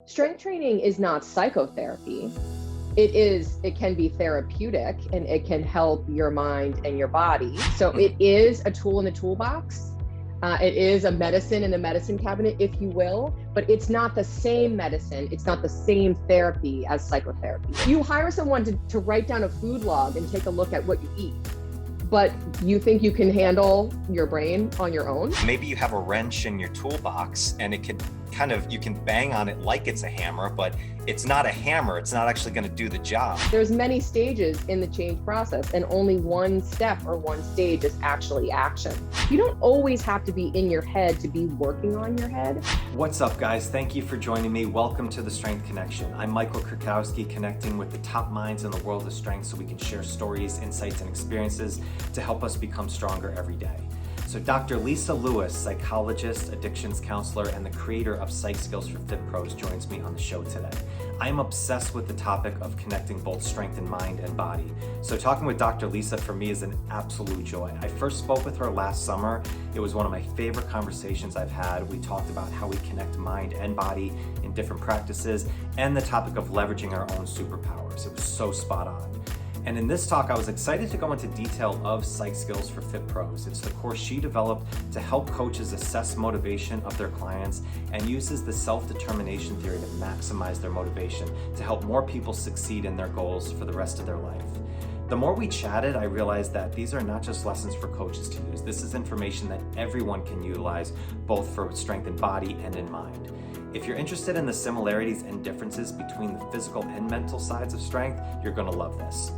Strength training is not psychotherapy. It can be therapeutic, and it can help your mind and your body. So it is a tool in the toolbox. It is a medicine in the medicine cabinet, if you will, but it's not the same medicine. It's not the same therapy as psychotherapy. You hire someone to write down a food log and take a look at what you eat, but you think you can handle your brain on your own? Maybe you have a wrench in your toolbox and it could you can bang on it like it's a hammer, but it's not a hammer. It's not actually going to do the job. There's many stages in the change process, and only one step or one stage is actually action. You don't always have to be in your head to be working on your head. What's up, guys? Thank you for joining me. Welcome to the Strenght Connection. I'm Michael Kurkowski, connecting with the top minds in the world of strength so we can share stories, insights, and experiences to help us become stronger every day. So Dr. Lisa Lewis, psychologist, addictions counselor, and the creator of Psych Skills for Fit Pros, joins me on the show today. I am obsessed with the topic of connecting both strength in mind and body. So talking with Dr. Lisa for me is an absolute joy. I first spoke with her last summer. It was one of my favorite conversations I've had. We talked about how we connect mind and body in different practices and the topic of leveraging our own superpowers. It was so spot on. And in this talk, I was excited to go into detail of Psych Skills for Fit Pros. It's the course she developed to help coaches assess motivation of their clients and uses the self-determination theory to maximize their motivation to help more people succeed in their goals for the rest of their life. The more we chatted, I realized that these are not just lessons for coaches to use. This is information that everyone can utilize, both for strength in body and in mind. If you're interested in the similarities and differences between the physical and mental sides of strength, you're going to love this.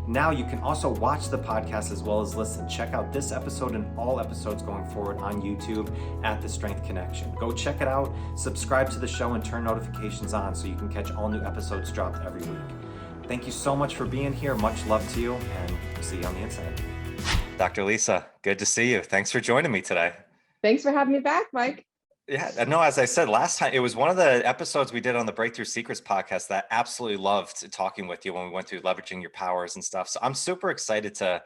Now you can also watch the podcast as well as listen. Check out this episode and all episodes going forward on YouTube at The Strenght Connection. Go check it out, subscribe to the show, and turn notifications on so you can catch all new episodes dropped every week. Thank you so much for being here. Much love to you, and we'll see you on the inside. Dr. Lisa, good to see you. Thanks for joining me today. Thanks for having me back, Mike. Yeah, no, as I said last time, it was one of the episodes we did on the Breakthrough Secrets podcast that I absolutely loved talking with you when we went through leveraging your powers and stuff. So I'm super excited to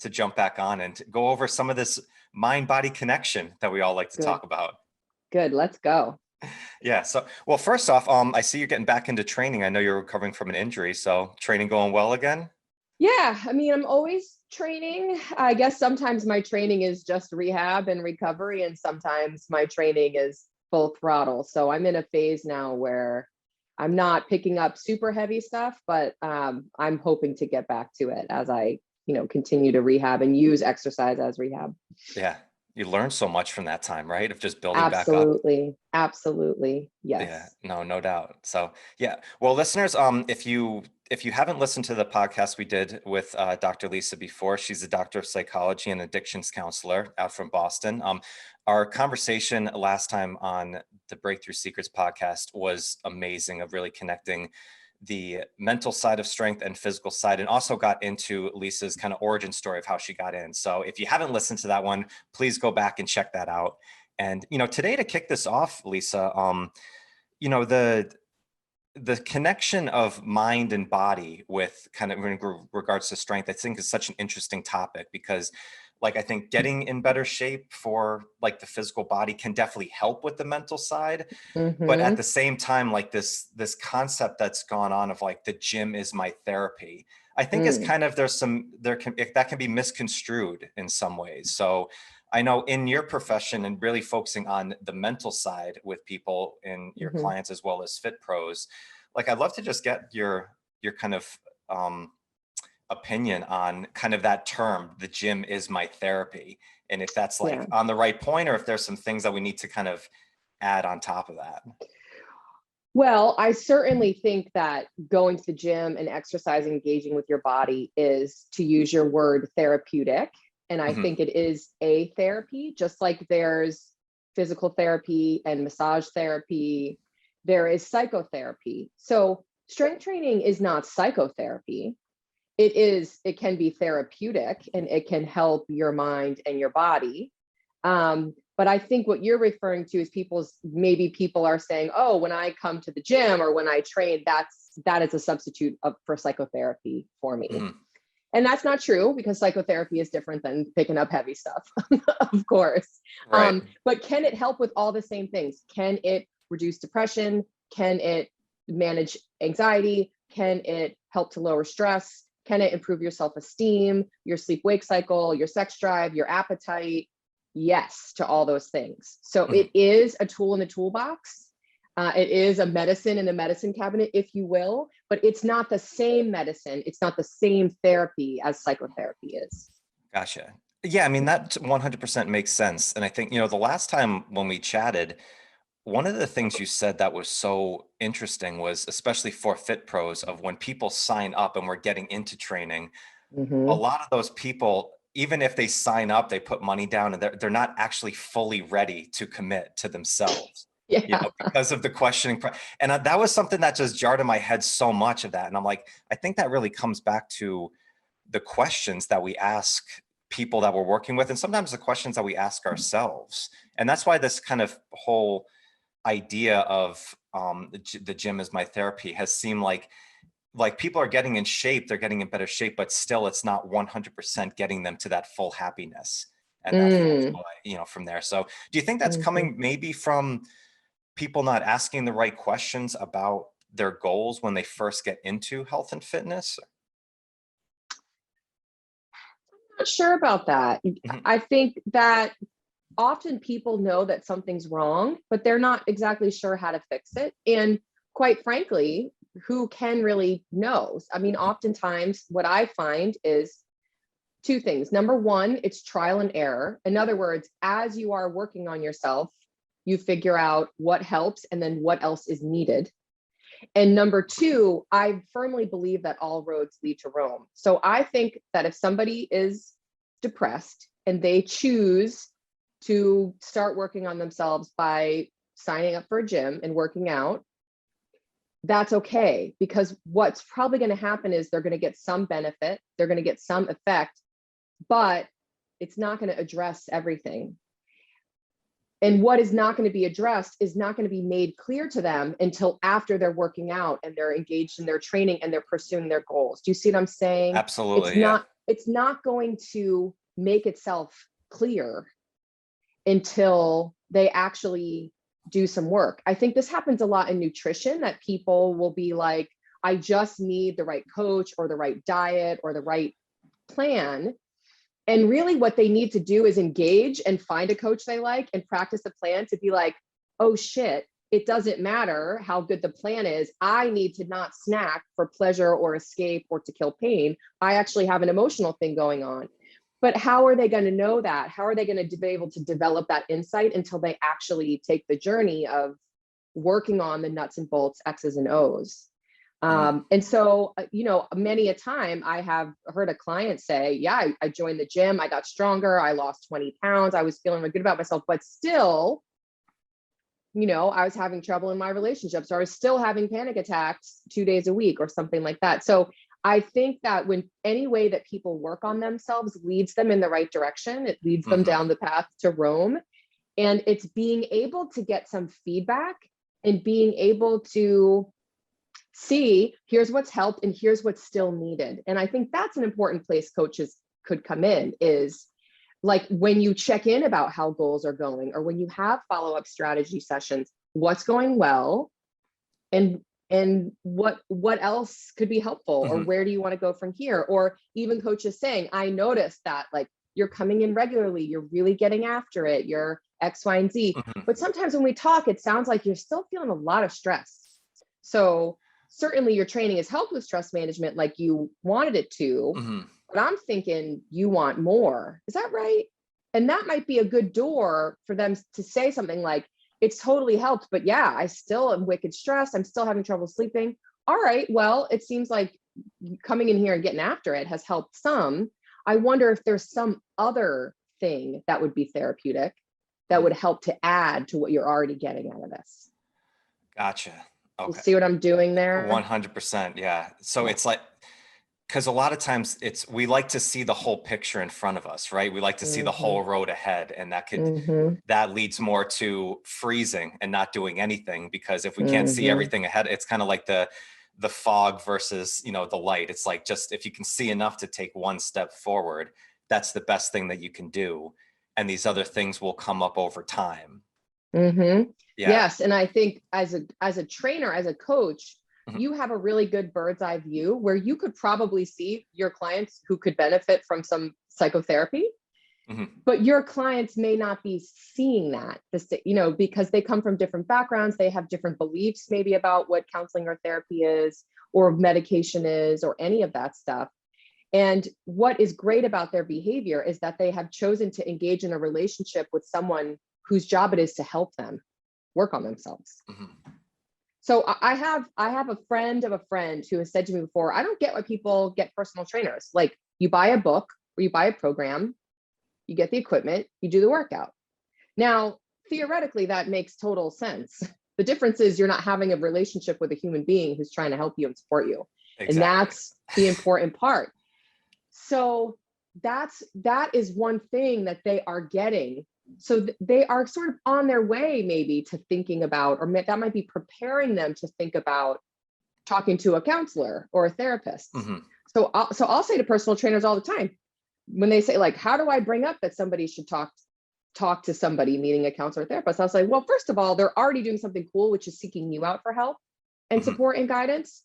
jump back on and to go over some of this mind-body connection that we all like to talk about. Good, let's go. Yeah. So, well, first off, I see you're getting back into training. I know you're recovering from an injury. So training going well again? Yeah, I mean, I'm always training. I guess sometimes my training is just rehab and recovery, and sometimes my training is full throttle. So I'm in a phase now where I'm not picking up super heavy stuff, but I'm hoping to get back to it as I, continue to rehab and use exercise as rehab. Yeah. You learned so much from that time, right? Of just building back up. Absolutely. Yes. Yeah, no doubt. So yeah. Well, listeners, if you haven't listened to the podcast we did with Dr. Lisa before, she's a doctor of psychology and addictions counselor out from Boston. Our conversation last time on the Breakthrough Secrets podcast was amazing, of really connecting the mental side of strength and physical side, and also got into Lisa's kind of origin story of how she got in. So if you haven't listened to that one, please go back and check that out. And, today, to kick this off, Lisa, the connection of mind and body with kind of in regards to strength, I think is such an interesting topic because I think getting in better shape for the physical body can definitely help with the mental side. Mm-hmm. But at the same time, this concept that's gone on of the gym is my therapy, I think is kind of, that can be misconstrued in some ways. So I know in your profession and really focusing on the mental side with people in your clients as well as fit pros, I'd love to just get your kind of, opinion on kind of that term, the gym is my therapy, and if that's on the right point, or if there's some things that we need to kind of add on top of that. Well, I certainly think that going to the gym and exercise, engaging with your body is, to use your word, therapeutic. And I think it is a therapy, just like there's physical therapy and massage therapy, there is psychotherapy. So strength training is not psychotherapy. It can be therapeutic, and it can help your mind and your body. But I think what you're referring to is people are saying, oh, when I come to the gym or when I train, that is a substitute for psychotherapy for me. Mm-hmm. And that's not true, because psychotherapy is different than picking up heavy stuff, of course. Right. But can it help with all the same things? Can it reduce depression? Can it manage anxiety? Can it help to lower stress? Can it improve your self-esteem, your sleep-wake cycle, your sex drive, your appetite? Yes, to all those things. So it is a tool in the toolbox. It is a medicine in the medicine cabinet, if you will, but it's not the same medicine. It's not the same therapy as psychotherapy is. Gotcha. Yeah, I mean, that 100% makes sense. And I think, the last time when we chatted, one of the things you said that was so interesting was, especially for Fit Pros, of when people sign up and we're getting into training, a lot of those people, even if they sign up, they put money down and they're not actually fully ready to commit to themselves. Yeah. Because of the questioning. And that was something that just jarred in my head so much of that. And I'm like, I think that really comes back to the questions that we ask people that we're working with, and sometimes the questions that we ask ourselves. And that's why this kind of whole idea of the gym as my therapy has seemed like people are getting in shape, they're getting in better shape, but still it's not 100% getting them to that full happiness and that full joy, from there. So do you think that's coming maybe from people not asking the right questions about their goals when they first get into health and fitness? I'm not sure about that. I think that often people know that something's wrong, but they're not exactly sure how to fix it. And quite frankly, who can really know? I mean, oftentimes what I find is two things. Number one, it's trial and error. In other words, as you are working on yourself, you figure out what helps and then what else is needed. And number two, I firmly believe that all roads lead to Rome. So I think that if somebody is depressed and they choose to start working on themselves by signing up for a gym and working out, that's okay, because what's probably going to happen is they're going to get some benefit, they're going to get some effect, but it's not going to address everything. And what is not going to be addressed is not going to be made clear to them until after they're working out and they're engaged in their training and they're pursuing their goals. Do you see what I'm saying? Absolutely. It's not going to make itself clear until they actually do some work. I think this happens a lot in nutrition, that people will be like, I just need the right coach or the right diet or the right plan. And really what they need to do is engage and find a coach they like and practice a plan to be like, oh shit, it doesn't matter how good the plan is. I need to not snack for pleasure or escape or to kill pain. I actually have an emotional thing going on. But how are they going to know that? How are they going to be able to develop that insight until they actually take the journey of working on the nuts and bolts, X's and O's? And so, many a time I have heard a client say, yeah, I joined the gym, I got stronger, I lost 20 pounds, I was feeling really good about myself, but still, I was having trouble in my relationships, or I was still having panic attacks 2 days a week or something like that. So I think that when any way that people work on themselves leads them in the right direction, it leads them down the path to Rome. And it's being able to get some feedback and being able to see, here's what's helped and here's what's still needed. And I think that's an important place coaches could come in, is like when you check in about how goals are going, or when you have follow-up strategy sessions, what's going well and what else could be helpful, or where do you want to go from here? Or even coaches saying, I noticed that like you're coming in regularly, you're really getting after it, you're X, Y, and Z. But sometimes when we talk, it sounds like you're still feeling a lot of stress. So certainly your training has helped with stress management like you wanted it to, but I'm thinking you want more. Is that right? And that might be a good door for them to say something like, it's totally helped, but yeah, I still am wicked stressed. I'm still having trouble sleeping. All right, well, it seems like coming in here and getting after it has helped some. I wonder if there's some other thing that would be therapeutic that would help to add to what you're already getting out of this. Gotcha. Okay. You see what I'm doing there? 100%. Yeah. So it's like, because a lot of times we like to see the whole picture in front of us, right? We like to see the whole road ahead, and that leads more to freezing and not doing anything, because if we can't see everything ahead, it's kind of like the fog versus, the light. It's like, just if you can see enough to take one step forward, that's the best thing that you can do. And these other things will come up over time. Yeah. Yes. And I think as a trainer, as a coach, Mhm. you have a really good bird's eye view where you could probably see your clients who could benefit from some psychotherapy, Mhm. but your clients may not be seeing that, because they come from different backgrounds. They have different beliefs maybe about what counseling or therapy is, or medication is, or any of that stuff. And what is great about their behavior is that they have chosen to engage in a relationship with someone whose job it is to help them work on themselves. Mhm. So I have a friend of a friend who has said to me before, I don't get why people get personal trainers. Like, you buy a book or you buy a program, you get the equipment, you do the workout. Now, theoretically, that makes total sense. The difference is you're not having a relationship with a human being who's trying to help you and support you. Exactly. And that's the important part. So that is one thing that they are getting. So they are sort of on their way maybe to thinking about, or that might be preparing them to think about talking to a counselor or a therapist. Mhm. So I'll say to personal trainers all the time, when they say, like, how do I bring up that somebody should talk to somebody, meaning a counselor or therapist? I'll say, well, first of all, they're already doing something cool, which is seeking you out for help and Mhm. support and guidance.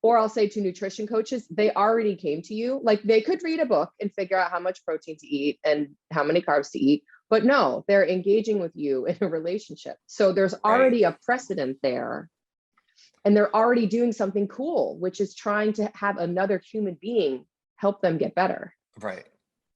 Or I'll say to nutrition coaches, they already came to you. Like, they could read a book and figure out how much protein to eat and how many carbs to eat, but no, they're engaging with you in a relationship. So there's already a precedent there, and they're already doing something cool, which is trying to have another human being help them get better. Right.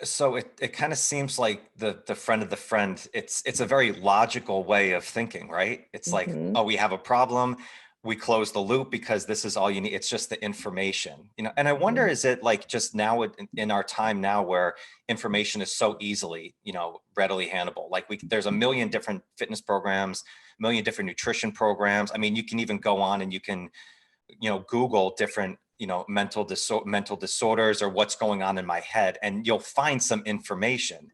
So it kind of seems like the friend of the friend, it's a very logical way of thinking, right? It's like, Mhm. oh, we have a problem, we close the loop because this is all you need. It's just the information, and I wonder, is it like just now in our time now where information is so easily, readily handleable? Like, there's a million different fitness programs, a million different nutrition programs. I mean, you can even go on and you can, Google different, mental disorders or what's going on in my head, and you'll find some information. Mhm.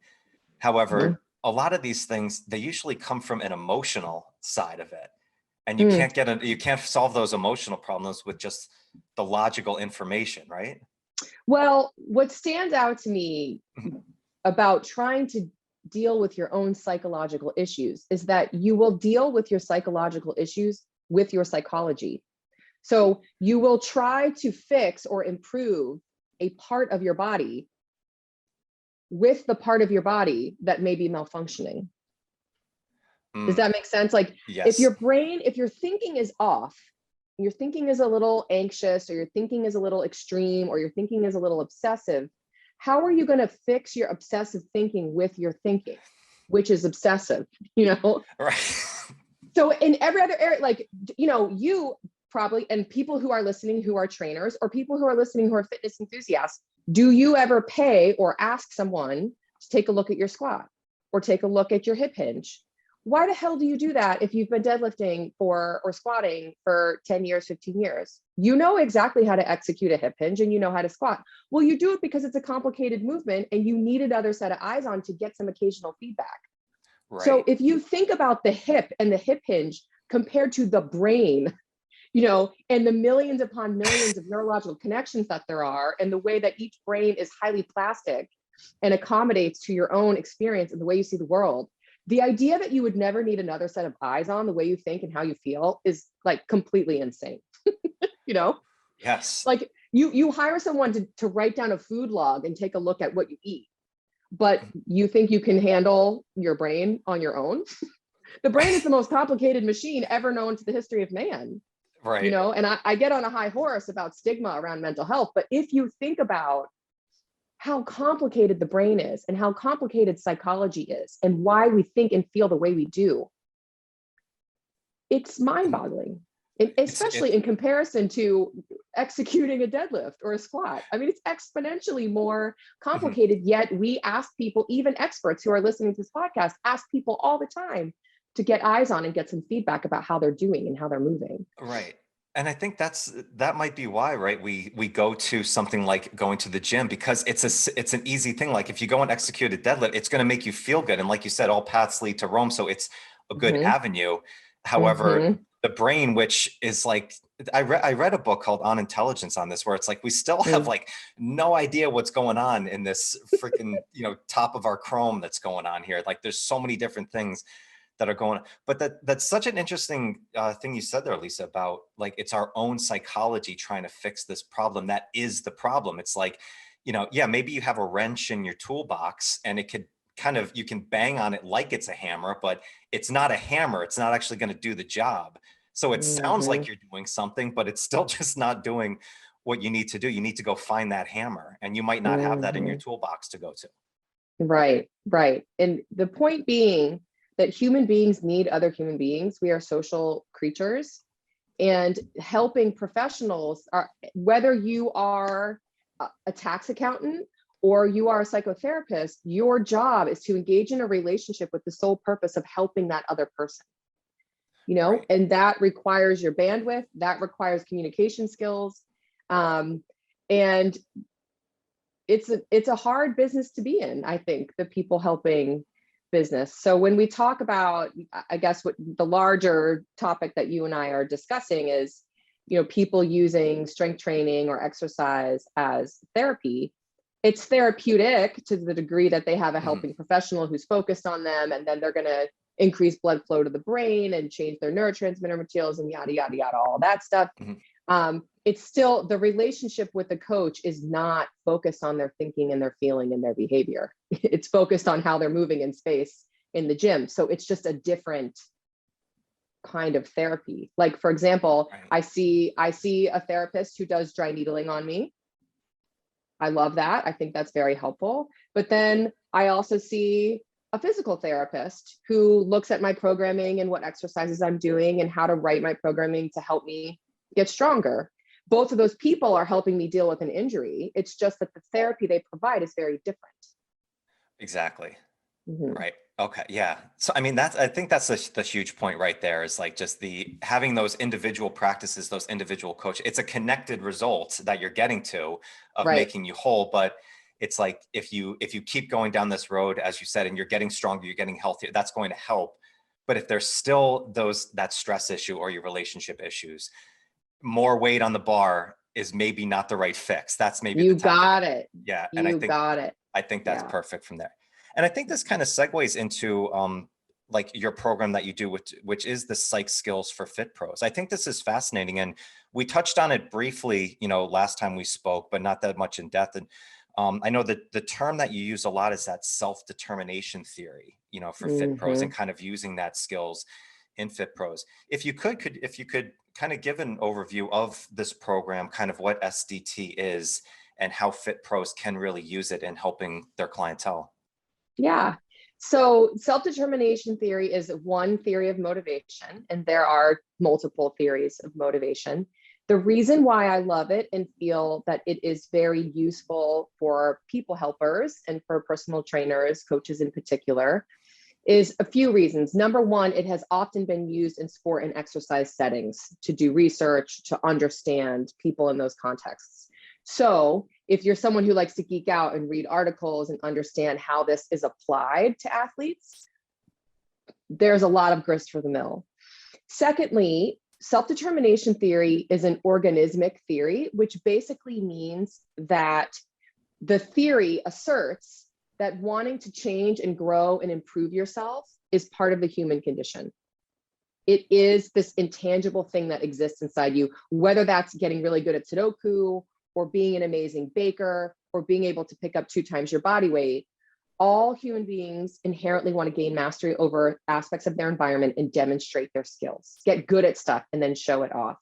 However, a lot of these things, they usually come from an emotional side of it. And you Mm. you can't solve those emotional problems with just the logical information, right? Well, what stands out to me Mhm. about trying to deal with your own psychological issues is that you will deal with your psychological issues with your psychology. So you will try to fix or improve a part of your body with the part of your body that may be malfunctioning. Does Mm, that make sense? Like, if yes. your thinking is off, your thinking is a little anxious, or your thinking is a little extreme, or your thinking is a little obsessive, how are you going to fix your obsessive thinking with your thinking, which is obsessive, Right. So in every other area, like, you probably, and people who are listening who are trainers, or people who are listening who are fitness enthusiasts, do you ever pay or ask someone to take a look at your squat or take a look at your hip hinge? Why the hell do you do that if you've been deadlifting or squatting for 10 years, 15 years? You know exactly how to execute a hip hinge and you know how to squat. Well, you do it because it's a complicated movement and you need another set of eyes on to get some occasional feedback. So Right. if you think about the hip and the hip hinge compared to the brain, and the millions upon millions of neurological connections that there are, and the way that each brain is highly plastic and accommodates to your own experience and the way you see the world, the idea that you would never need another set of eyes on the way you think and how you feel is like completely insane. you know Yes. like you hire someone to write down a food log and take a look at what you eat, but you think you can handle your brain on your own? The brain is the most complicated machine ever known to the history of man. Right. And I get on a high horse about stigma around mental health, but if you think about how complicated the brain is and how complicated psychology is and why we think and feel the way we do, it's mind-boggling, especially It's in comparison to executing a deadlift or a squat. I mean, it's exponentially more mhm. complicated, yet we ask people, even experts who are listening to this podcast, ask people all the time to get eyes on and get some feedback about how they're doing and how they're moving. Right. And I think that might be why, right? We go to something like going to the gym because it's an easy thing. Like, if you go and execute a deadlift, it's going to make you feel good. And like you said, all paths lead to Rome. So it's a good Mm-hmm. avenue. However, Mm-hmm. the brain, which is like, I read a book called On Intelligence on this, where it's like, we still have like no idea what's going on in this freaking, top of our Chrome that's going on here. Like, there's so many different things that are going on. But that's such an interesting thing you said there, Lisa, about like, it's our own psychology trying to fix this problem. That is the problem. It's like, yeah, maybe you have a wrench in your toolbox and it could you can bang on it like it's a hammer, but it's not a hammer. It's not actually going to do the job. So it sounds like you're doing something, but it's still just not doing what you need to do. You need to go find that hammer, and you might not have that in your toolbox to go to. Right. And the point being that human beings need other human beings. We are social creatures, and helping professionals whether you are a tax accountant or you are a psychotherapist, your job is to engage in a relationship with the sole purpose of helping that other person, Right. and that requires your bandwidth, that requires communication skills. And it's a hard business to be in, I think, the people helping business. So when we talk about, I guess, what the larger topic that you and I are discussing is, people using strength training or exercise as therapy, it's therapeutic to the degree that they have a helping professional who's focused on them, and then they're going to increase blood flow to the brain and change their neurotransmitter materials and yada, yada, yada, all that stuff. It's still, the relationship with the coach is not focused on their thinking and their feeling and their behavior. It's focused on how they're moving in space in the gym. So it's just a different kind of therapy. Like, for example, I see a therapist who does dry needling on me. I love that. I think that's very helpful. But then I also see a physical therapist who looks at my programming and what exercises I'm doing and how to write my programming to help me get stronger. Both of those people are helping me deal with an injury. It's just that the therapy they provide is very different. Exactly. Right. Okay. Yeah. So, I mean, I think that's the huge point right there, is like just having those individual practices, those individual coaches. It's a connected result that you're getting to of making you whole. But it's like, if you keep going down this road, as you said, and you're getting stronger, you're getting healthier, that's going to help. But if there's still that stress issue or your relationship issues, more weight on the bar is maybe not the right fix. That's maybe you got it. Yeah. And I think that's perfect from there. And I think this kind of segues into like your program that you do, which is the Psych Skills for Fit Pros. I think this is fascinating, and we touched on it briefly, last time we spoke, but not that much in depth. And I know that the term that you use a lot is that self-determination theory, for Fit Pros, and kind of using that skills in Fit Pros. If you could kind of give an overview of this program, kind of what SDT is and how Fit Pros can really use it in helping their clientele. Yeah. So self-determination theory is one theory of motivation, and there are multiple theories of motivation. The reason why I love it and feel that it is very useful for people helpers and for personal trainers, coaches in particular, is a few reasons. Number one, it has often been used in sport and exercise settings to do research, to understand people in those contexts. So if you're someone who likes to geek out and read articles and understand how this is applied to athletes, there's a lot of grist for the mill. Secondly, self-determination theory is an organismic theory, which basically means that the theory asserts that wanting to change and grow and improve yourself is part of the human condition. It is this intangible thing that exists inside you, whether that's getting really good at Sudoku or being an amazing baker or being able to pick up 2 times your body weight. All human beings inherently want to gain mastery over aspects of their environment and demonstrate their skills, get good at stuff, and then show it off.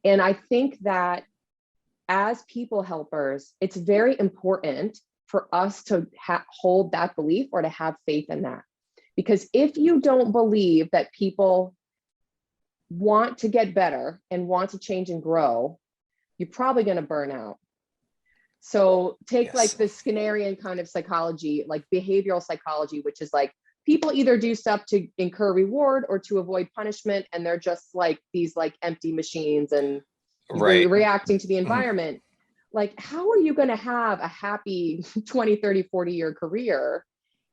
And I think that as people helpers, it's very important for us to hold that belief or to have faith in that. Because if you don't believe that people want to get better and want to change and grow, you're probably going to burn out. So take like the Skinnerian kind of psychology, like behavioral psychology, which is like people either do stuff to incur reward or to avoid punishment, and they're just like these like empty machines and reacting to the environment. Like, how are you going to have a happy 20, 30, 40-year career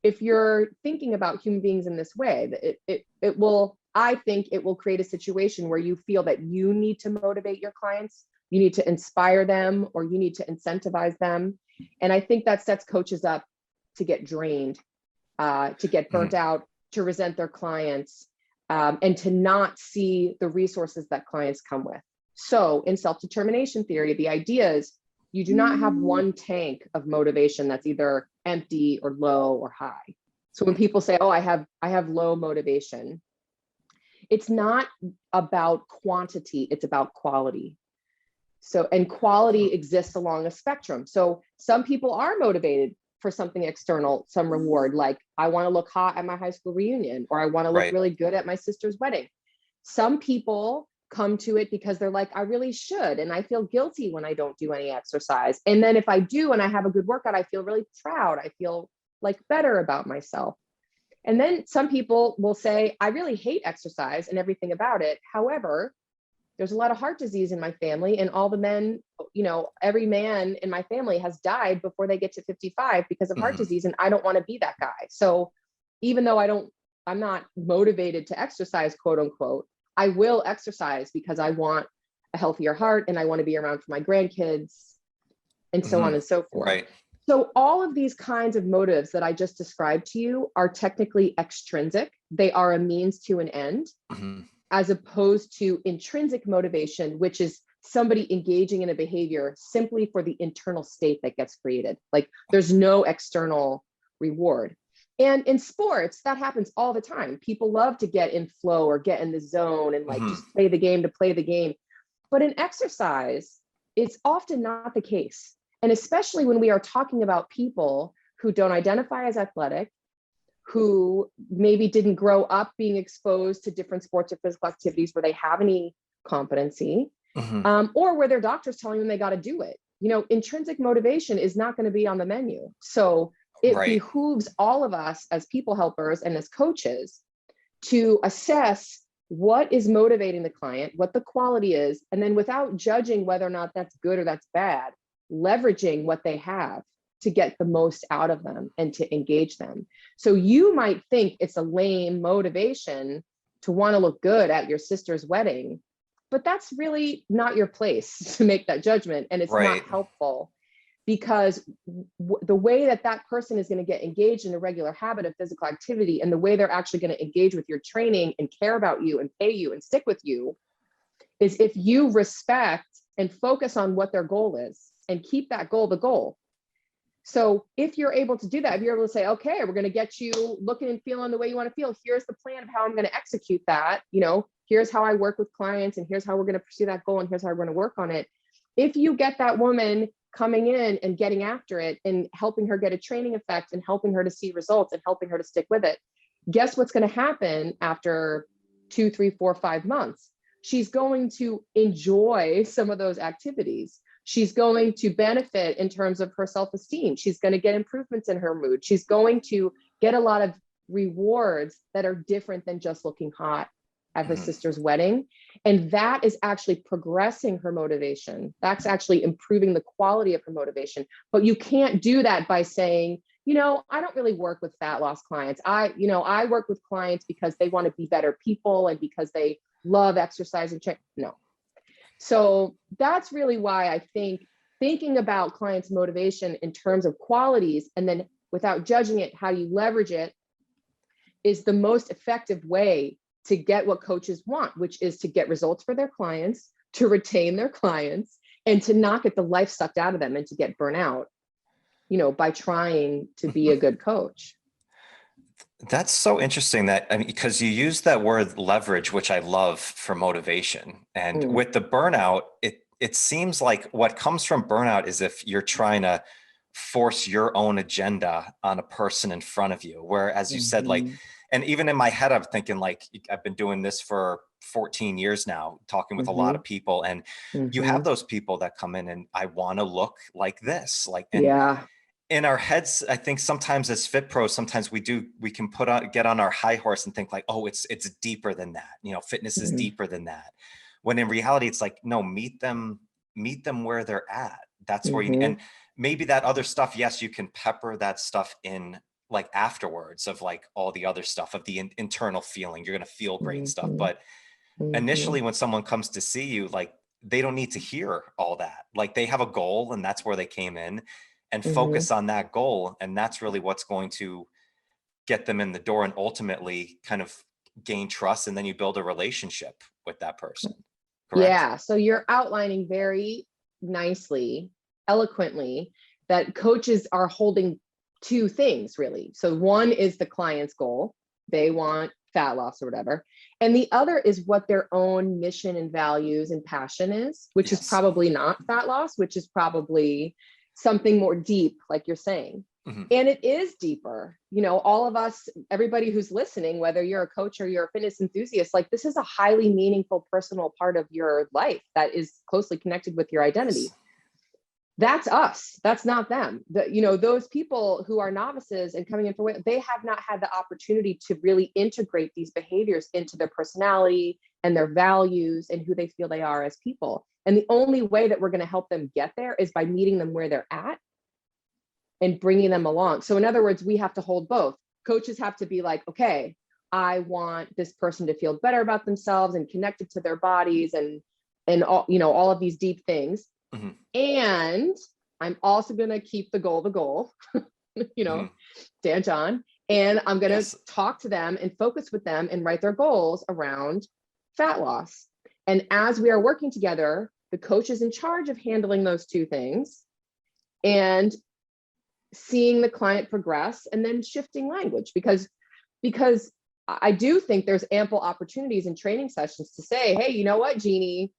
if you're thinking about human beings in this way? It will, I think it will create a situation where you feel that you need to motivate your clients, you need to inspire them, or you need to incentivize them. And I think that sets coaches up to get drained, to get burnt out, to resent their clients, and to not see the resources that clients come with. So in self-determination theory, the idea is you do not have one tank of motivation that's either empty or low or high. So when people say, oh, I have low motivation, it's not about quantity, it's about quality. So, and quality exists along a spectrum. So some people are motivated for something external, some reward, like I want to look hot at my high school reunion, or I want to look really good at my sister's wedding. Some people come to it because they're like, I really should, and I feel guilty when I don't do any exercise. And then if I do and I have a good workout, I feel really proud. I feel like better about myself. And then some people will say, I really hate exercise and everything about it. However, there's a lot of heart disease in my family, and all the men, every man in my family has died before they get to 55 because of heart disease. And I don't want to be that guy. So even though I'm not motivated to exercise, quote unquote, I will exercise because I want a healthier heart and I want to be around for my grandkids and so on and so forth. Right. So all of these kinds of motives that I just described to you are technically extrinsic. They are a means to an end, as opposed to intrinsic motivation, which is somebody engaging in a behavior simply for the internal state that gets created. Like there's no external reward. And in sports, that happens all the time. People love to get in flow or get in the zone and just play the game to play the game. But in exercise, it's often not the case. And especially when we are talking about people who don't identify as athletic, who maybe didn't grow up being exposed to different sports or physical activities where they have any competency, or where their doctor's telling them they got to do it. Intrinsic motivation is not going to be on the menu. So it behooves all of us as people helpers and as coaches to assess what is motivating the client, what the quality is, and then without judging whether or not that's good or that's bad, leveraging what they have to get the most out of them and to engage them. So you might think it's a lame motivation to want to look good at your sister's wedding, but that's really not your place to make that judgment. And it's not helpful, because the way that person is going to get engaged in a regular habit of physical activity, and the way they're actually going to engage with your training and care about you and pay you and stick with you, is if you respect and focus on what their goal is and keep that goal the goal. So if you're able to do that, if you're able to say, okay, we're going to get you looking and feeling the way you want to feel, here's the plan of how I'm going to execute that. Here's how I work with clients, and here's how we're going to pursue that goal, and here's how we're going to work on it. If you get that woman coming in and getting after it and helping her get a training effect and helping her to see results and helping her to stick with it, guess what's going to happen after 2, 3, 4, 5 months? She's going to enjoy some of those activities. She's going to benefit in terms of her self-esteem. She's going to get improvements in her mood. She's going to get a lot of rewards that are different than just looking hot at her sister's wedding. And that is actually progressing her motivation. That's actually improving the quality of her motivation. But you can't do that by saying, I don't really work with fat loss clients. I work with clients because they want to be better people and because they love exercise and no. So that's really why I think thinking about clients' motivation in terms of qualities, and then without judging it, how you leverage it, is the most effective way to get what coaches want, which is to get results for their clients, to retain their clients, and to not get the life sucked out of them and to get burnout, by trying to be a good coach. That's so interesting because you use that word leverage, which I love, for motivation. And with the burnout, it seems like what comes from burnout is if you're trying to force your own agenda on a person in front of you, where, as you said, and even in my head, I'm thinking I've been doing this for 14 years now, talking with a lot of people, and you have those people that come in and I want to look like this, in our heads, I think sometimes as fit pros, sometimes we can get on our high horse and think like, oh, it's deeper than that. Fitness is deeper than that. When in reality, it's like, no, meet them where they're at. That's where and maybe that other stuff, yes, you can pepper that stuff in afterwards of all the other stuff of the internal feeling. You're going to feel great and stuff. But initially when someone comes to see you, they don't need to hear all that. They have a goal, and that's where they came in. And focus on that goal. And that's really what's going to get them in the door and ultimately kind of gain trust, and then you build a relationship with that person. Correct? Yeah. So you're outlining very nicely, eloquently, that coaches are holding two things really. So one is the client's goal. They want fat loss or whatever. And the other is what their own mission and values and passion is, which is probably not fat loss, which is probably something more deep, like you're saying. And it is deeper. You know, all of us, everybody who's listening, whether you're a coach or you're a fitness enthusiast, like this is a highly meaningful personal part of your life that is closely connected with your identity. That's us. That's not them. You know, those people who are novices and coming in for weight, they have not had the opportunity to really integrate these behaviors into their personality and their values and who they feel they are as people. And the only way that we're going to help them get there is by meeting them where they're at and bringing them along. So in other words, we have to hold both. Coaches have to be like, okay, I want this person to feel better about themselves and connected to their bodies and all, you know, all of these deep things. And I'm also going to keep the goal, you know, Dan John, and I'm going to talk to them and focus with them and write their goals around fat loss. And as we are working together, the coach is in charge of handling those two things and seeing the client progress and then shifting language, because I do think there's ample opportunities in training sessions to say, hey, you know what, Jeannie,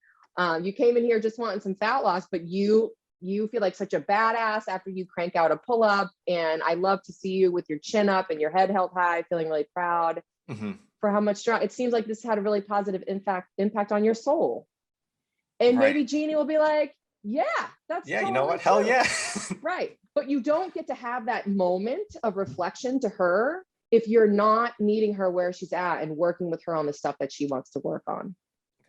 you came in here just wanting some fat loss, but you feel like such a badass after you crank out a pull-up. And I love to see you with your chin up and your head held high, feeling really proud for how much strong. It seems like this had a really positive impact on your soul. And maybe Jeannie will be like, yeah, that's totally you know what? True. Hell yeah. Right. But you don't get to have that moment of reflection to her if you're not meeting her where she's at and working with her on the stuff that she wants to work on.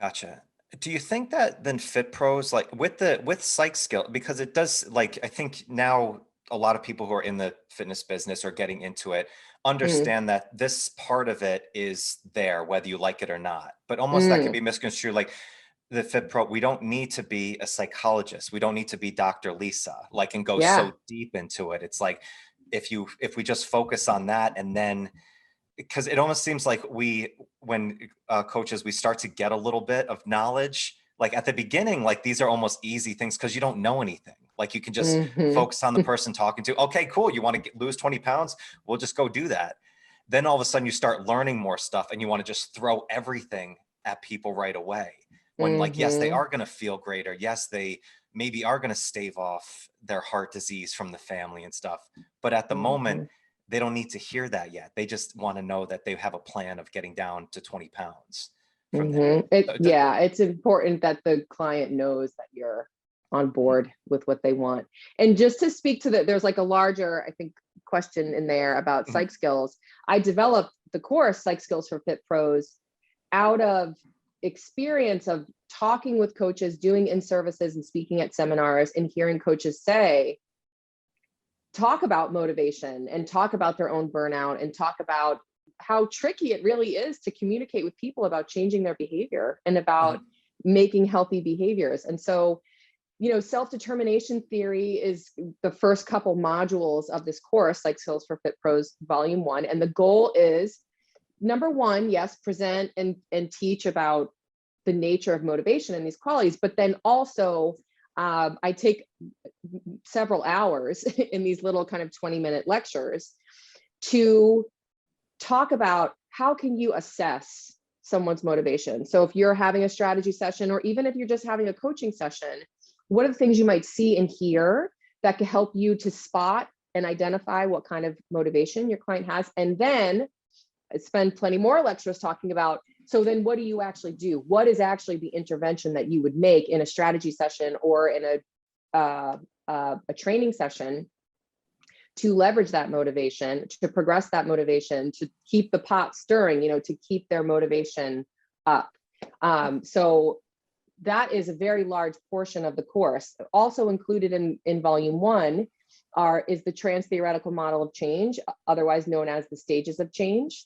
Gotcha. Do you think that then Fit Pros, like with psych skill, because it does, like, I think now a lot of people who are in the fitness business or getting into it understand that this part of it is there, whether you like it or not, but almost that can be misconstrued. Like the Fit Pro, we don't need to be a psychologist. We don't need to be Dr. Lisa, like, and go so deep into it. It's like, if we just focus on that, and then, because it almost seems like when coaches, we start to get a little bit of knowledge, like at the beginning, like these are almost easy things because you don't know anything. Like you can just focus on the person talking to, okay, cool. You want to lose 20 pounds? We'll just go do that. Then all of a sudden you start learning more stuff and you want to just throw everything at people right away. When like, yes, they are going to feel greater. Yes, they maybe are going to stave off their heart disease from the family and stuff. But at the moment, they don't need to hear that yet. They just want to know that they have a plan of getting down to 20 pounds. From there. It's important that the client knows that you're on board with what they want. And just to speak to there's like a larger, I think, question in there about psych skills. I developed the course Psych Skills for Fit Pros out of experience of talking with coaches, doing in-services and speaking at seminars, and hearing coaches talk about motivation and talk about their own burnout and talk about how tricky it really is to communicate with people about changing their behavior and about making healthy behaviors. And so, you know, self-determination theory is the first couple modules of this course, Psych Skills for Fit Pros, Volume 1. And the goal is, number one, yes, present and teach about the nature of motivation and these qualities, but then also I take several hours in these little kind of 20-minute lectures to talk about how can you assess someone's motivation. So if you're having a strategy session, or even if you're just having a coaching session, what are the things you might see and hear that can help you to spot and identify what kind of motivation your client has? And then I spend plenty more lectures talking about, so then what do you actually do? What is actually the intervention that you would make in a strategy session or in a training session to leverage that motivation, to progress that motivation, to keep the pot stirring, you know, to keep their motivation up. So that is a very large portion of the course. Also included in Volume 1 is the transtheoretical model of change, otherwise known as the stages of change.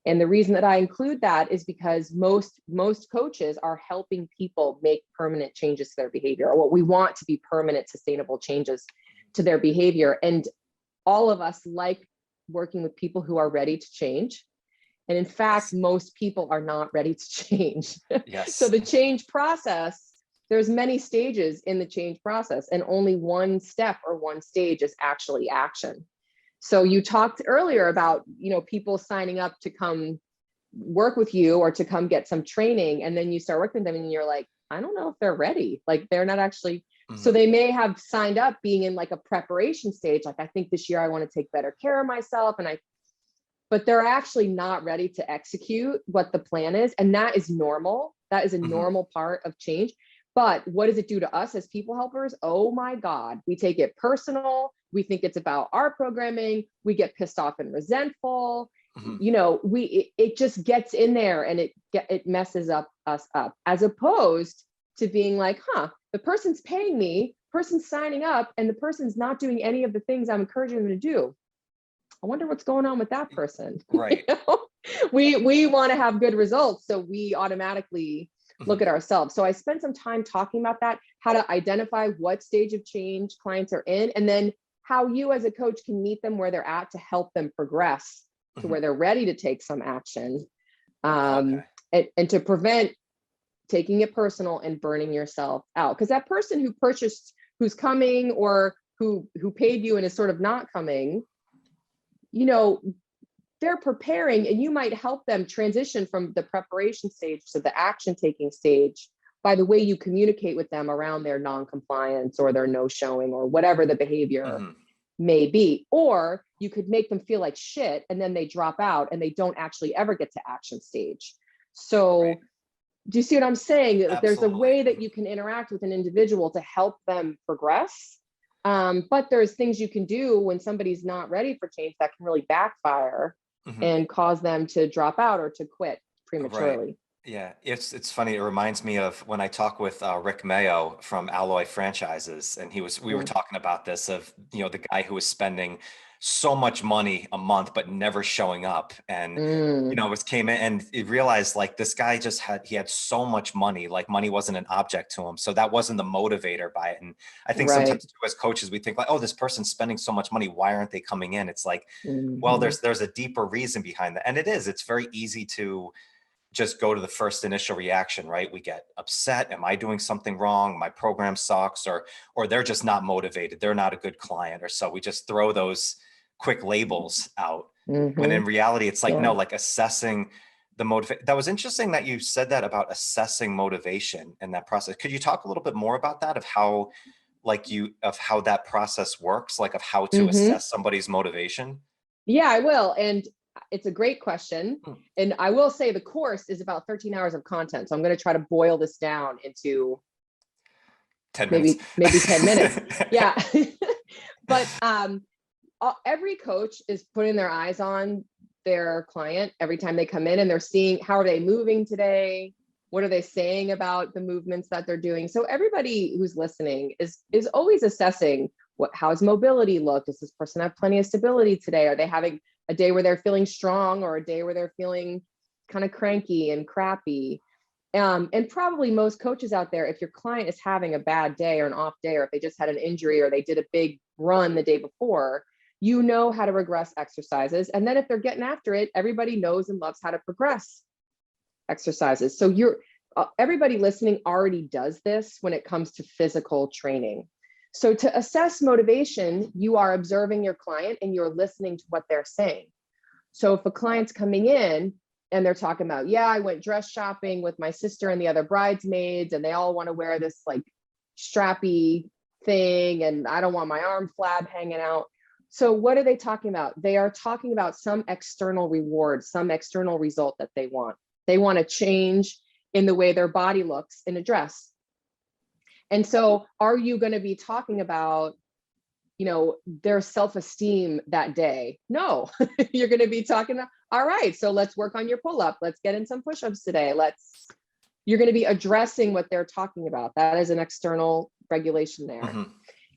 And the reason that I include that is because most coaches are helping people make permanent changes to their behavior, or what we want to be permanent, sustainable changes to their behavior. And all of us like working with people who are ready to change. And in fact, most people are not ready to change. Yes. So the change process, there's many stages in the change process, and only one step or one stage is actually action. So you talked earlier about, people signing up to come work with you or to come get some training, and then you start working with them and you're like, I don't know if they're ready. Like, they're not actually, so they may have signed up being in like a preparation stage. Like, I think this year I want to take better care of myself. But they're actually not ready to execute what the plan is. And that is normal. That is a normal part of change. But what does it do to us as people helpers? Oh my God, we take it personal. We think it's about our programming. We get pissed off and resentful. It just gets in there and it messes us up, as opposed to being like, the person's paying me, person's signing up, and the person's not doing any of the things I'm encouraging them to do. I wonder what's going on with that person. Right. We want to have good results, so we automatically look at ourselves. So I spent some time talking about that, how to identify what stage of change clients are in, and then how you as a coach can meet them where they're at to help them progress to where they're ready to take some action, and to prevent taking it personal and burning yourself out. Because that person who purchased, who's coming, or who paid you and is sort of not coming, they're preparing, and you might help them transition from the preparation stage to the action taking stage by the way you communicate with them around their non-compliance or their no-showing or whatever the behavior may be. Or you could make them feel like shit, and then they drop out and they don't actually ever get to action stage. So do you see what I'm saying? Absolutely. There's a way that you can interact with an individual to help them progress. But there's things you can do when somebody's not ready for change that can really backfire and cause them to drop out or to quit prematurely. Right. Yeah, it's funny. It reminds me of when I talk with Rick Mayo from Alloy Franchises, and we were talking about this of, the guy who was spending so much money a month but never showing up, and came in and he realized, like, this guy he had so much money, like money wasn't an object to him, so that wasn't the motivator by it. And I think sometimes too, as coaches, we think like, oh, this person's spending so much money, why aren't they coming in? It's like, well, there's a deeper reason behind that, and it's very easy to just go to the first initial reaction, right? We get upset. Am I doing something wrong? My program sucks, or they're just not motivated. They're not a good client, or so we just throw those quick labels out. When in reality, it's like, no, like assessing the motivation. That was interesting that you said that about assessing motivation in that process. Could you talk a little bit more about that, of how that process works, like of how to assess somebody's motivation? Yeah, I will. And it's a great question. And I will say the course is about 13 hours of content. So I'm going to try to boil this down into 10 minutes. Maybe 10 minutes. Yeah. But every coach is putting their eyes on their client every time they come in, and they're seeing, how are they moving today? What are they saying about the movements that they're doing? So everybody who's listening is always assessing how's mobility look? Does this person have plenty of stability today? Are they having a day where they're feeling strong, or a day where they're feeling kind of cranky and crappy? And probably most coaches out there, if your client is having a bad day or an off day, or if they just had an injury or they did a big run the day before, you know how to regress exercises. And then if they're getting after it, everybody knows and loves how to progress exercises. So everybody listening already does this when it comes to physical training. So to assess motivation, you are observing your client and you're listening to what they're saying. So if a client's coming in and they're talking about, I went dress shopping with my sister and the other bridesmaids, and they all want to wear this like strappy thing, and I don't want my arm flab hanging out. So what are they talking about? They are talking about some external reward, some external result that they want. They want to change in the way their body looks in a dress. And so are you going to be talking about, their self-esteem that day? No, you're going to be talking about, all right, so let's work on your pull-up. Let's get in some push-ups today. You're going to be addressing what they're talking about. That is an external regulation there.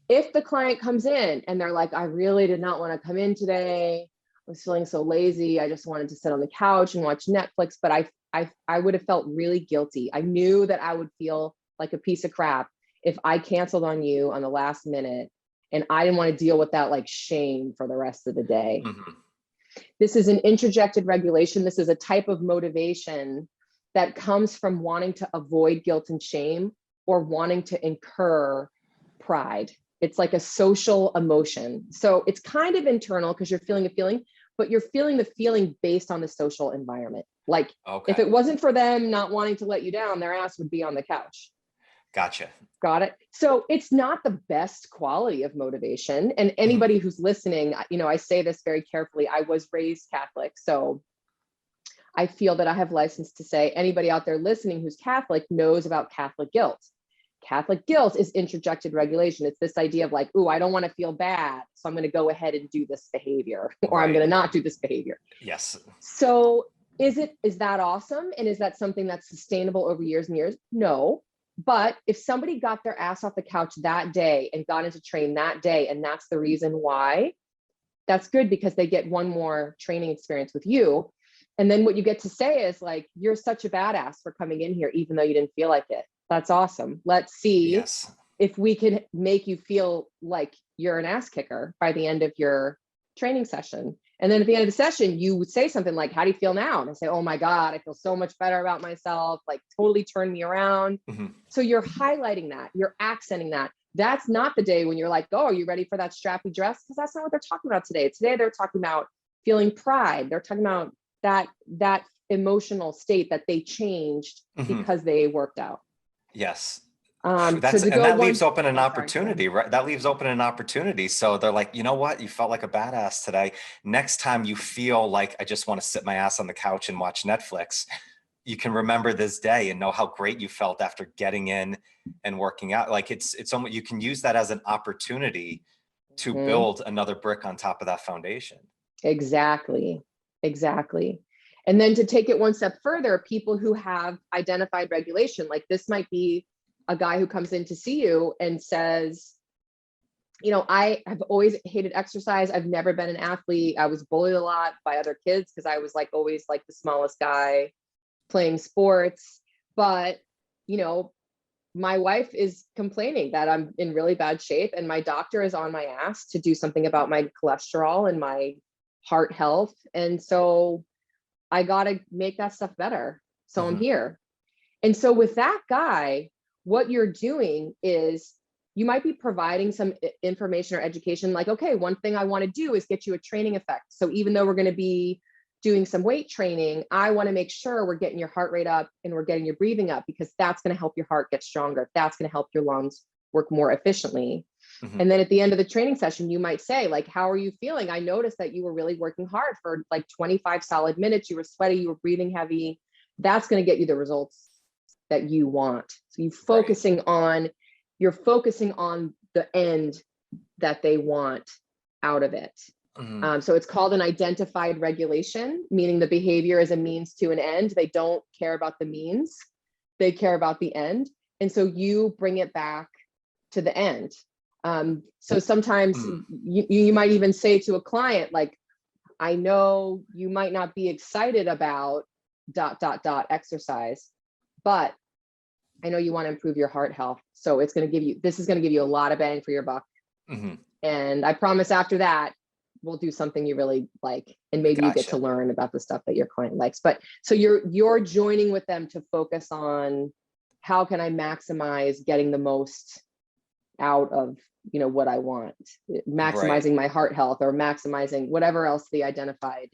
If the client comes in and they're like, I really did not want to come in today, I was feeling so lazy, I just wanted to sit on the couch and watch Netflix, but I would have felt really guilty. I knew that I would feel like a piece of crap if I canceled on you on the last minute, and I didn't want to deal with that like shame for the rest of the day. This is an introjected regulation. This is a type of motivation that comes from wanting to avoid guilt and shame or wanting to incur pride. It's like a social emotion. So it's kind of internal because you're feeling a feeling, but you're feeling the feeling based on the social environment. Like if it wasn't for them not wanting to let you down, their ass would be on the couch. Gotcha. Got it. So it's not the best quality of motivation. And anybody who's listening, you know, I say this very carefully. I was raised Catholic, so I feel that I have license to say anybody out there listening who's Catholic knows about Catholic guilt. Catholic guilt is introjected regulation. It's this idea of like, ooh, I don't want to feel bad, so I'm going to go ahead and do this behavior, or I'm going to not do this behavior. Yes. So is that awesome? And is that something that's sustainable over years and years? No. But if somebody got their ass off the couch that day and got into train that day, and that's the reason why, that's good because they get one more training experience with you. And then what you get to say is like, you're such a badass for coming in here, even though you didn't feel like it. That's awesome. Let's see if we can make you feel like you're an ass kicker by the end of your training session. And then at the end of the session, you would say something like, how do you feel now? And I say, oh my God, I feel so much better about myself, like totally turned me around. So you're highlighting that, you're accenting that. That's not the day when you're like, oh, are you ready for that strappy dress? Because that's not what they're talking about today. Today, they're talking about feeling pride. They're talking about that emotional state that they changed because they worked out. Yes. And that leaves open an opportunity, right? That leaves open an opportunity. So they're like, you know what? You felt like a badass today. Next time you feel like I just want to sit my ass on the couch and watch Netflix, you can remember this day and know how great you felt after getting in and working out. Like it's almost, you can use that as an opportunity to build another brick on top of that foundation. Exactly. And then to take it one step further, people who have identified regulation, like this might be a guy who comes in to see you and says, you know, I have always hated exercise. I've never been an athlete. I was bullied a lot by other kids because I was like always like the smallest guy playing sports. But, you know, my wife is complaining that I'm in really bad shape and my doctor is on my ass to do something about my cholesterol and my heart health. And so I got to make that stuff better. So I'm here. And so with that guy, what you're doing is you might be providing some information or education like, okay, one thing I want to do is get you a training effect. So even though we're going to be doing some weight training, I want to make sure we're getting your heart rate up and we're getting your breathing up because that's going to help your heart get stronger. That's going to help your lungs work more efficiently. And then at the end of the training session, you might say like, how are you feeling? I noticed that you were really working hard for like 25 solid minutes. You were sweaty, you were breathing heavy. That's going to get you the results that you want. So you're focusing on the end that they want out of it. So it's called an identified regulation, meaning the behavior is a means to an end. They don't care about the means, they care about the end. And so you bring it back to the end. So sometimes you might even say to a client, like, I know you might not be excited about ... exercise, but I know you want to improve your heart health. So this is going to give you a lot of bang for your buck. And I promise after that, we'll do something you really like. And maybe you get to learn about the stuff that your client likes. But so you're joining with them to focus on how can I maximize getting the most out of, you know, what I want, maximizing my heart health or maximizing whatever else the identified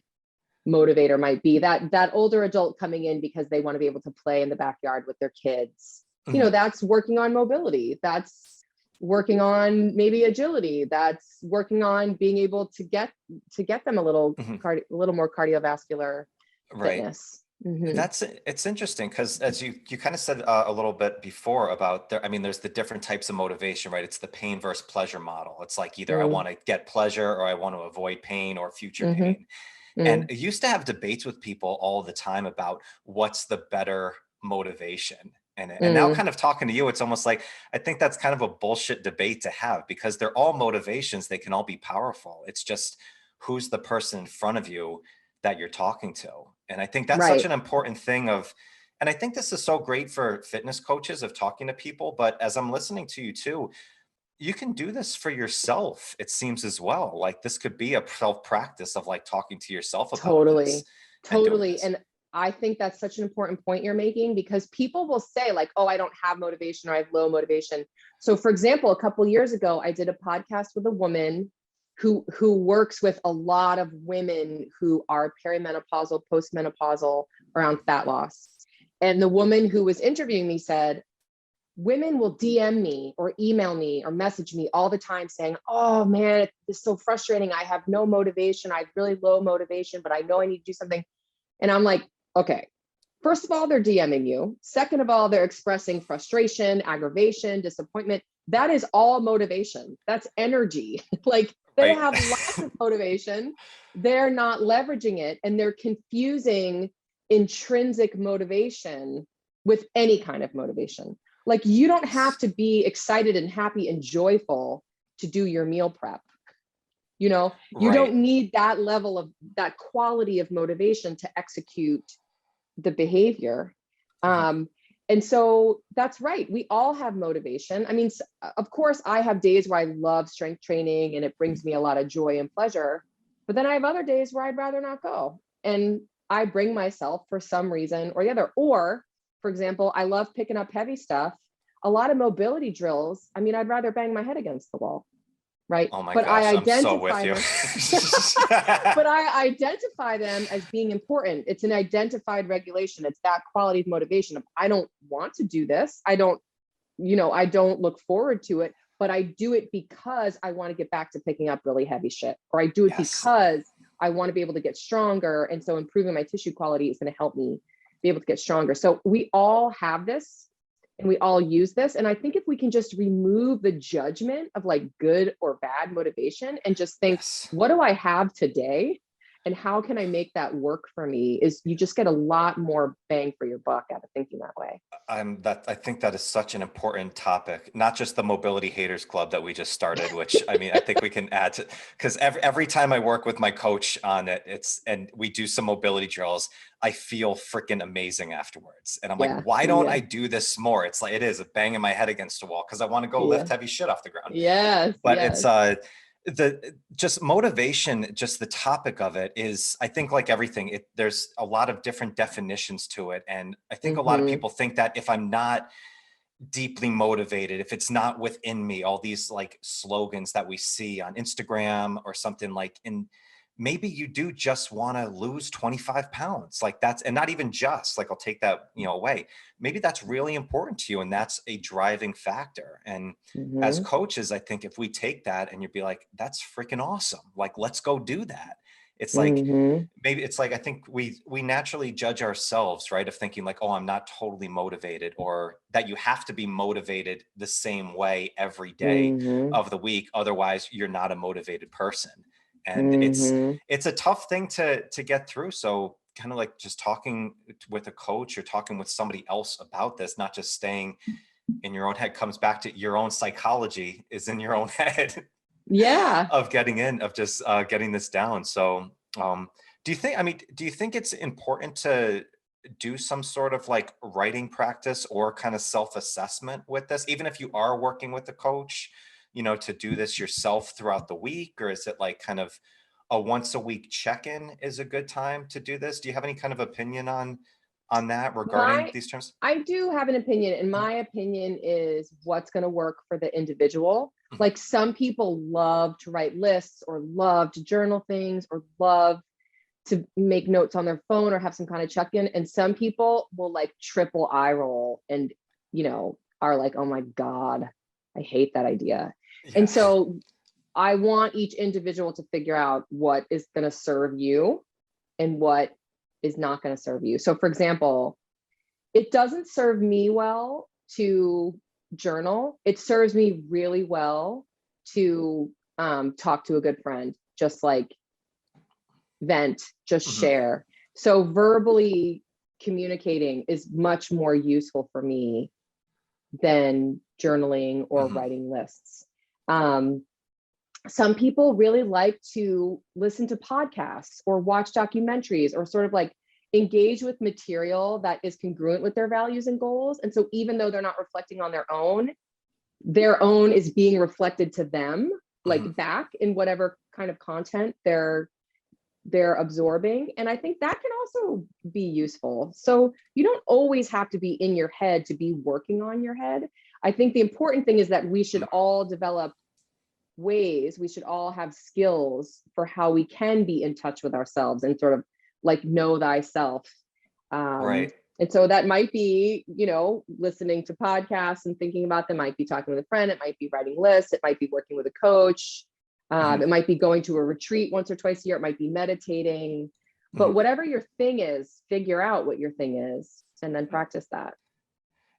motivator might be. That older adult coming in because they want to be able to play in the backyard with their kids, you know, that's working on mobility, that's working on maybe agility, that's working on being able to get them a little more cardiovascular fitness. It's interesting because as you kind of said a little bit before about there's the different types of motivation, right? It's the pain versus pleasure model. It's like either I want to get pleasure or I want to avoid pain or future pain. And I used to have debates with people all the time about what's the better motivation. And now kind of talking to you, it's almost like, I think that's kind of a bullshit debate to have because they're all motivations. They can all be powerful. It's just who's the person in front of you that you're talking to. And I think that's such an important thing and I think this is so great for fitness coaches of talking to people, but as I'm listening to you too, you can do this for yourself, it seems, as well. Like this could be a self-practice of like talking to yourself about this and doing Totally. this. And I think that's such an important point you're making, because people will say like, oh, I don't have motivation, or I have low motivation. So for example, a couple of years ago, I did a podcast with a woman who works with a lot of women who are perimenopausal, postmenopausal, around fat loss. And the woman who was interviewing me said, women will DM me or email me or message me all the time saying, oh man, it's so frustrating. I have no motivation. I have really low motivation, but I know I need to do something. And I'm like, okay, first of all, they're DMing you. Second of all, they're expressing frustration, aggravation, disappointment. That is all motivation. That's energy. Like they have lots of motivation. They're not leveraging it, and they're confusing intrinsic motivation with any kind of motivation. Like you don't have to be excited and happy and joyful to do your meal prep. You know, you don't need that level of that quality of motivation to execute the behavior. And so that's right. We all have motivation. I mean, of course, I have days where I love strength training and it brings me a lot of joy and pleasure, but then I have other days where I'd rather not go. And I bring myself for some reason or the other. Or for example, I love picking up heavy stuff. A lot of mobility drills. I mean, I'd rather bang my head against the wall, right? Oh my but gosh, I identify I'm so with you. but I identify them as being important. It's an identified regulation. It's that quality of motivation of, I don't want to do this. I don't look forward to it, but I do it because I want to get back to picking up really heavy shit, or I do it because I want to be able to get stronger. And so improving my tissue quality is going to help me be able to get stronger. So we all have this and we all use this. And I think if we can just remove the judgment of like good or bad motivation and just think, what do I have today? And how can I make that work for me? Is you just get a lot more bang for your buck out of thinking that way. I think that is such an important topic, not just the mobility haters club that we just started, which I mean, I think we can add to, because every time I work with my coach on it, and we do some mobility drills, I feel freaking amazing afterwards. And I'm like, why don't I do this more? It's like, it is a banging my head against a wall because I want to go lift heavy shit off the ground. But it's the just motivation, just the topic of it is, I think like everything, there's a lot of different definitions to it. And I think a lot of people think that if I'm not deeply motivated, if it's not within me, all these like slogans that we see on Instagram or something, like, in maybe you do just want to lose 25 pounds. Like that's, and not even just like, I'll take that, away. Maybe that's really important to you. And that's a driving factor. And as coaches, I think if we take that and you'd be like, that's freaking awesome. Like, let's go do that. It's like, maybe it's like, I think we naturally judge ourselves, right? Of thinking like, oh, I'm not totally motivated, or that you have to be motivated the same way every day of the week. Otherwise you're not a motivated person. And it's a tough thing to get through. So kind of like just talking with a coach or talking with somebody else about this, not just staying in your own head, comes back to your own psychology is in your own head. Of getting getting this down. So do you think it's important to do some sort of like writing practice or kind of self-assessment with this, even if you are working with a coach, to do this yourself throughout the week? Or is it like kind of a once a week check-in is a good time to do this? Do you have any kind of opinion on that regarding these terms? I do have an opinion, and my opinion is what's going to work for the individual. Like some people love to write lists or love to journal things or love to make notes on their phone or have some kind of check-in. And some people will like triple eye roll and, are like, oh my God, I hate that idea. And so I want each individual to figure out what is going to serve you and what is not going to serve you. So for example, it doesn't serve me well to journal. It serves me really well to talk to a good friend, just like vent, just share. So verbally communicating is much more useful for me than journaling or writing lists. Some people really like to listen to podcasts or watch documentaries or sort of like engage with material that is congruent with their values and goals. And so even though they're not reflecting on their own, their own is being reflected to them, like back in whatever kind of content they're absorbing. And I think that can also be useful. So you don't always have to be in your head to be working on your head. I think the important thing is that we should all develop ways, we should all have skills for how we can be in touch with ourselves and sort of like know thyself. Right. And so that might be, you know, listening to podcasts and thinking about them, might be talking with a friend, it might be writing lists, it might be working with a coach. It might be going to a retreat once or twice a year, it might be meditating, but whatever your thing is, figure out what your thing is and then practice that.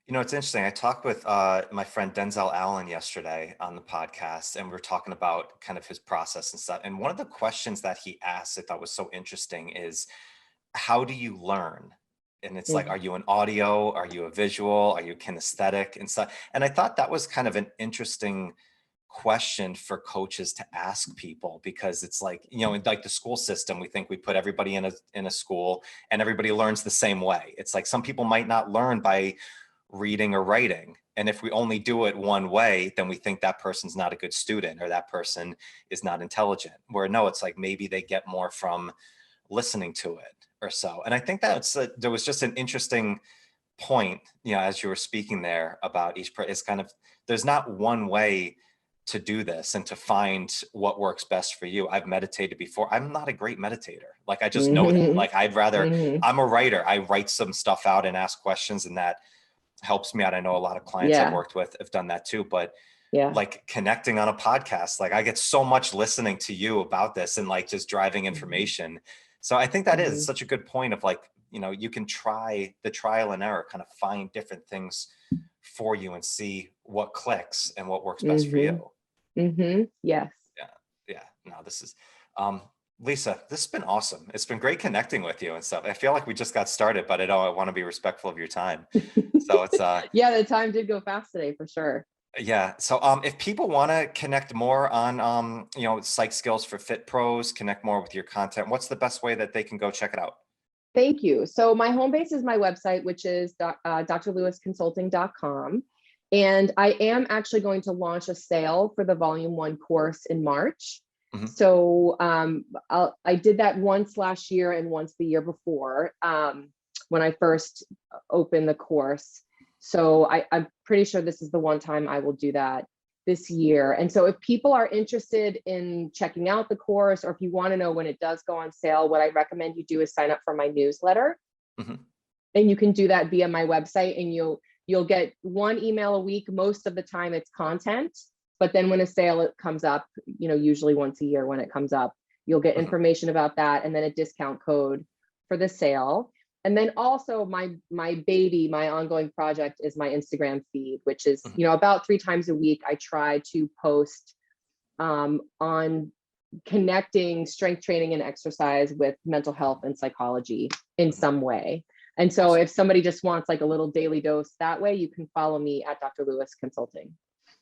You know, it's interesting. I talked with my friend Denzel Allen yesterday on the podcast, and we were talking about kind of his process and stuff. And one of the questions that he asked, I thought was so interesting, is how do you learn? And it's like, are you an audio? Are you a visual? Are you kinesthetic and stuff? And I thought that was kind of an interesting question for coaches to ask people, because it's like, you know, in like the school system, we think we put everybody in a school and everybody learns the same way. It's like some people might not learn by reading or writing. And if we only do it one way, then we think that person's not a good student or that person is not intelligent. Where no, it's like maybe they get more from listening to it or so. And I think that's there was just an interesting point, you know, as you were speaking there about it's kind of, there's not one way to do this and to find what works best for you. I've meditated before. I'm not a great meditator. Like I just know that. Like I'd rather, I'm a writer. I write some stuff out and ask questions, and that helps me out. I know a lot of clients I've worked with have done that too, but like connecting on a podcast, like I get so much listening to you about this and like just driving information. So I think that is such a good point of like, you know, you can try the trial and error, kind of find different things for you and see what clicks and what works best for you. Yes. Yeah. No, this is, Lisa, this has been awesome. It's been great connecting with you and stuff. I feel like we just got started, but I want to be respectful of your time. So it's, yeah, the time did go fast today for sure. Yeah. So if people want to connect more on, you know, psych skills for fit pros, connect more with your content, what's the best way that they can go check it out? Thank you. So my home base is my website, which is drlewisconsulting.com. And I am actually going to launch a sale for the Volume 1 course in March. So I did that once last year and once the year before when I first opened the course. So I'm pretty sure this is the one time I will do that this year. And so if people are interested in checking out the course, or if you want to know when it does go on sale, what I recommend you do is sign up for my newsletter. And you can do that via my website, and you'll get one email a week. Most of the time it's content, but then when a sale comes up, you know, usually once a year when it comes up, you'll get information about that and then a discount code for the sale. And then also my baby, my ongoing project is my Instagram feed, which is, you know, about 3 times a week. I try to post on connecting strength training and exercise with mental health and psychology in some way. And so if somebody just wants like a little daily dose that way, you can follow me at Dr. Lewis Consulting.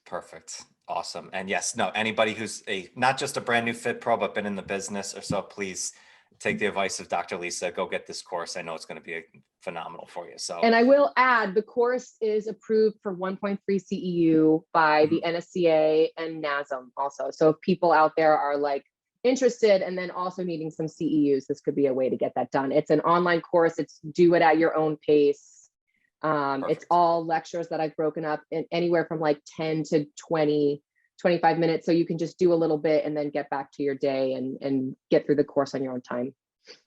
Perfect. Awesome. And yes, no, anybody who's not just a brand new fit pro, but been in the business or so, please take the advice of Dr. Lisa, go get this course. I know it's going to be phenomenal for you. So, and I will add, the course is approved for 1.3 CEU by the NSCA and NASM also. So if people out there are like interested and then also needing some CEUs, this could be a way to get that done. It's an online course. It's do it at your own pace. It's all lectures that I've broken up in anywhere from like 10 to 20, 25 minutes. So you can just do a little bit and then get back to your day and get through the course on your own time.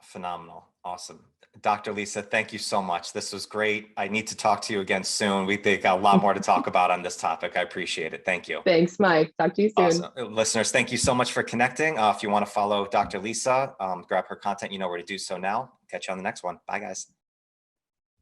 Phenomenal. Awesome. Dr. Lisa, thank you so much. This was great. I need to talk to you again soon. We think a lot more to talk about on this topic. I appreciate it. Thank you. Thanks, Mike. Talk to you soon. Awesome. Listeners, thank you so much for connecting. If you want to follow Dr. Lisa, grab her content, you know where to do so now. Catch you on the next one. Bye, guys.